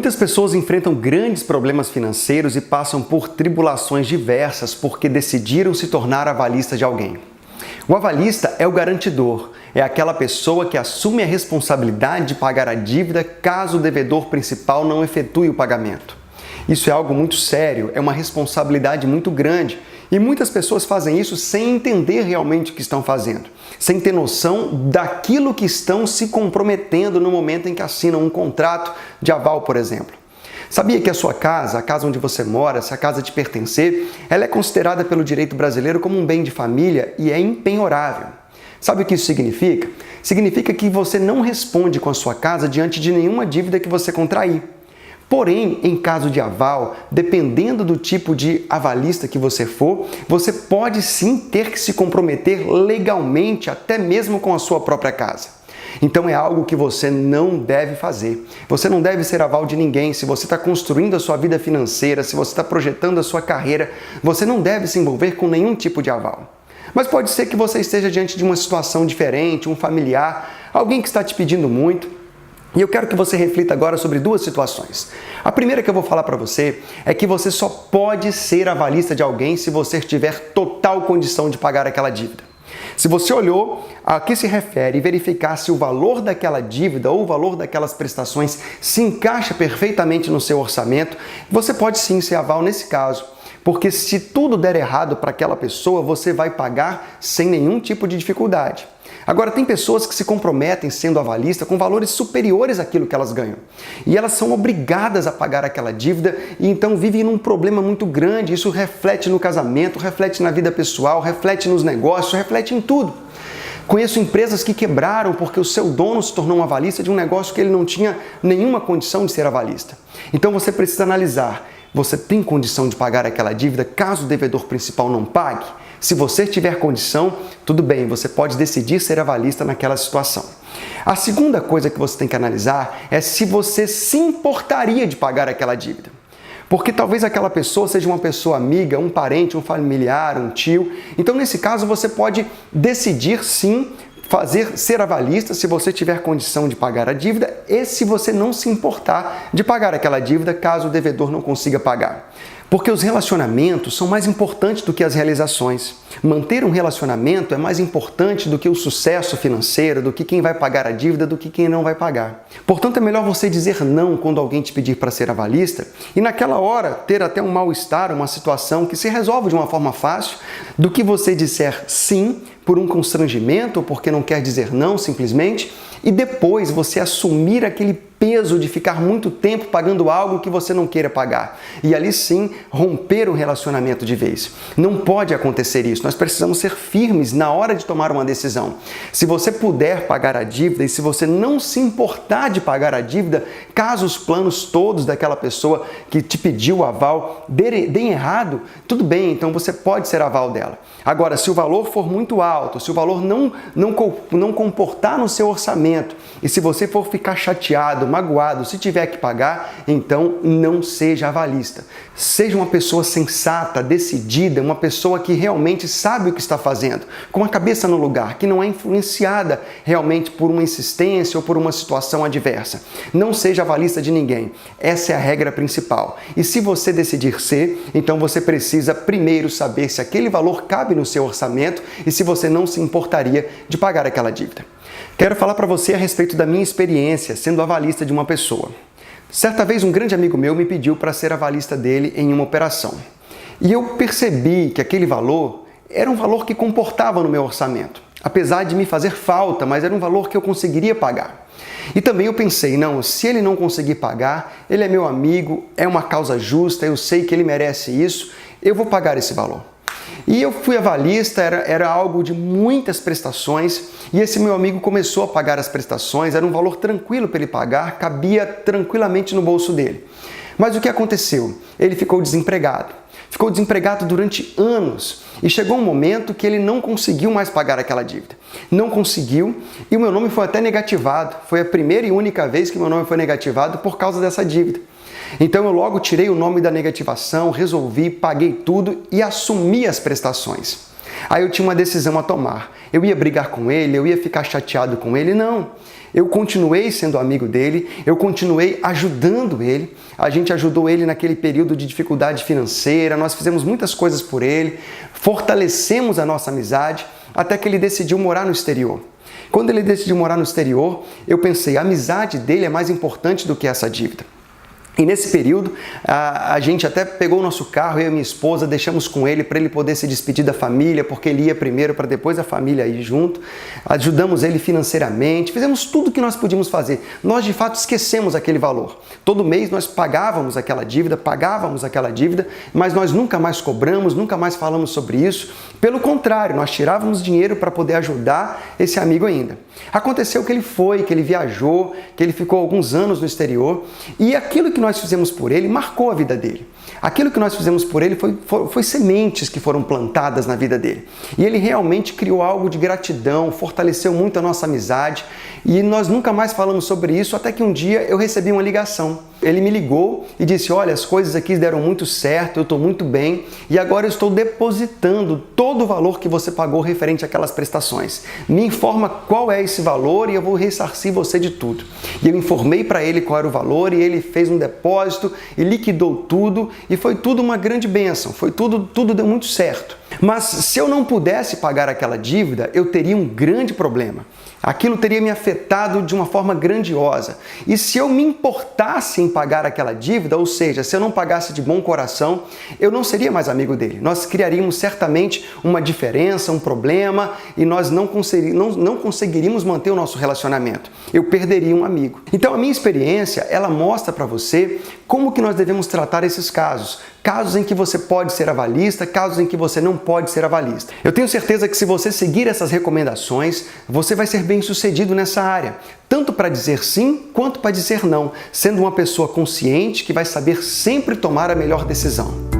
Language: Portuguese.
Muitas pessoas enfrentam grandes problemas financeiros e passam por tribulações diversas porque decidiram se tornar avalista de alguém. O avalista é o garantidor, é aquela pessoa que assume a responsabilidade de pagar a dívida caso o devedor principal não efetue o pagamento. Isso é algo muito sério, é uma responsabilidade muito grande e muitas pessoas fazem isso sem entender realmente o que estão fazendo, sem ter noção daquilo que estão se comprometendo no momento em que assinam um contrato de aval, por exemplo. Sabia que a sua casa, a casa onde você mora, se a casa te pertencer, ela é considerada pelo direito brasileiro como um bem de família e é impenhorável. Sabe o que isso significa? Significa que você não responde com a sua casa diante de nenhuma dívida que você contrair. Porém, em caso de aval, dependendo do tipo de avalista que você for, você pode sim ter que se comprometer legalmente, até mesmo com a sua própria casa. Então é algo que você não deve fazer. Você não deve ser aval de ninguém. Se você está construindo a sua vida financeira, se você está projetando a sua carreira, você não deve se envolver com nenhum tipo de aval. Mas pode ser que você esteja diante de uma situação diferente, um familiar, alguém que está te pedindo muito. E eu quero que você reflita agora sobre duas situações. A primeira que eu vou falar para você é que você só pode ser avalista de alguém se você tiver total condição de pagar aquela dívida. Se você olhou a que se refere e verificar se o valor daquela dívida ou o valor daquelas prestações se encaixa perfeitamente no seu orçamento, você pode sim ser aval nesse caso. Porque se tudo der errado para aquela pessoa, você vai pagar sem nenhum tipo de dificuldade. Agora, tem pessoas que se comprometem sendo avalista com valores superiores àquilo que elas ganham. E elas são obrigadas a pagar aquela dívida e então vivem num problema muito grande. Isso reflete no casamento, reflete na vida pessoal, reflete nos negócios, reflete em tudo. Conheço empresas que quebraram porque o seu dono se tornou um avalista de um negócio que ele não tinha nenhuma condição de ser avalista. Então você precisa analisar. Você tem condição de pagar aquela dívida caso o devedor principal não pague? Se você tiver condição, tudo bem, você pode decidir ser avalista naquela situação. A segunda coisa que você tem que analisar é se você se importaria de pagar aquela dívida. Porque talvez aquela pessoa seja uma pessoa amiga, um parente, um familiar, um tio. Então, nesse caso, você pode decidir sim ser avalista se você tiver condição de pagar a dívida e se você não se importar de pagar aquela dívida caso o devedor não consiga pagar. Porque os relacionamentos são mais importantes do que as realizações. Manter um relacionamento é mais importante do que o sucesso financeiro, do que quem vai pagar a dívida, do que quem não vai pagar. Portanto, é melhor você dizer não quando alguém te pedir para ser avalista e naquela hora ter até um mal-estar, uma situação que se resolve de uma forma fácil, do que você disser sim por um constrangimento ou porque não quer dizer não simplesmente e depois você assumir aquele peso de ficar muito tempo pagando algo que você não queira pagar. E ali sim, romper o relacionamento de vez. Não pode acontecer isso. Nós precisamos ser firmes na hora de tomar uma decisão. Se você puder pagar a dívida e se você não se importar de pagar a dívida, caso os planos todos daquela pessoa que te pediu o aval deem errado, tudo bem, então você pode ser aval dela. Agora, se o valor for muito alto, se o valor não comportar no seu orçamento e se você for ficar chateado, magoado, se tiver que pagar, então não seja avalista. Seja uma pessoa sensata, decidida, uma pessoa que realmente sabe o que está fazendo, com a cabeça no lugar, que não é influenciada realmente por uma insistência ou por uma situação adversa. Não seja avalista de ninguém. Essa é a regra principal. E se você decidir ser, então você precisa primeiro saber se aquele valor cabe no seu orçamento e se você não se importaria de pagar aquela dívida. Quero falar para você a respeito da minha experiência sendo avalista de uma pessoa. Certa vez um grande amigo meu me pediu para ser avalista dele em uma operação. E eu percebi que aquele valor era um valor que comportava no meu orçamento. Apesar de me fazer falta, mas era um valor que eu conseguiria pagar. E também eu pensei, não, se ele não conseguir pagar, ele é meu amigo, é uma causa justa, eu sei que ele merece isso, eu vou pagar esse valor. E eu fui avalista, era algo de muitas prestações e esse meu amigo começou a pagar as prestações, era um valor tranquilo para ele pagar, cabia tranquilamente no bolso dele. Mas o que aconteceu? Ele ficou desempregado. Ficou desempregado durante anos e chegou um momento que ele não conseguiu mais pagar aquela dívida. Não conseguiu e o meu nome foi até negativado. Foi a primeira e única vez que meu nome foi negativado por causa dessa dívida. Então eu logo tirei o nome da negativação, resolvi, paguei tudo e assumi as prestações. Aí eu tinha uma decisão a tomar. Eu ia brigar com ele, eu ia ficar chateado com ele? Não. Eu continuei sendo amigo dele, eu continuei ajudando ele. A gente ajudou ele naquele período de dificuldade financeira, nós fizemos muitas coisas por ele, fortalecemos a nossa amizade, até que ele decidiu morar no exterior. Quando ele decidiu morar no exterior, eu pensei, a amizade dele é mais importante do que essa dívida. E nesse período, a gente até pegou o nosso carro, eu e minha esposa, deixamos com ele para ele poder se despedir da família, porque ele ia primeiro para depois a família ir junto. Ajudamos ele financeiramente, fizemos tudo o que nós podíamos fazer. Nós, de fato, esquecemos aquele valor. Todo mês nós pagávamos aquela dívida, mas nós nunca mais cobramos, nunca mais falamos sobre isso. Pelo contrário, nós tirávamos dinheiro para poder ajudar esse amigo ainda. Aconteceu que ele foi, que ele viajou, que ele ficou alguns anos no exterior, e aquilo que nós fizemos por ele marcou a vida dele. Aquilo que nós fizemos por ele foi sementes que foram plantadas na vida dele. E ele realmente criou algo de gratidão, fortaleceu muito a nossa amizade, e nós nunca mais falamos sobre isso, até que um dia eu recebi uma ligação. Ele me ligou e disse, olha, as coisas aqui deram muito certo, eu estou muito bem, e agora eu estou depositando todo o valor que você pagou referente àquelas prestações. Me informa qual é esse valor e eu vou ressarcir você de tudo. E eu informei para ele qual era o valor e ele fez um depósito e liquidou tudo, e foi tudo uma grande bênção, tudo deu muito certo. Mas se eu não pudesse pagar aquela dívida, eu teria um grande problema. Aquilo teria me afetado de uma forma grandiosa. E se eu me importasse em pagar aquela dívida, ou seja, se eu não pagasse de bom coração, eu não seria mais amigo dele. Nós criaríamos certamente uma diferença, um problema, e nós não conseguiríamos manter o nosso relacionamento. Eu perderia um amigo. Então a minha experiência, ela mostra para você como que nós devemos tratar esses casos. Casos em que você pode ser avalista, casos em que você não pode ser avalista. Eu tenho certeza que se você seguir essas recomendações, você vai ser bem-sucedido nessa área, tanto para dizer sim, quanto para dizer não, sendo uma pessoa consciente que vai saber sempre tomar a melhor decisão.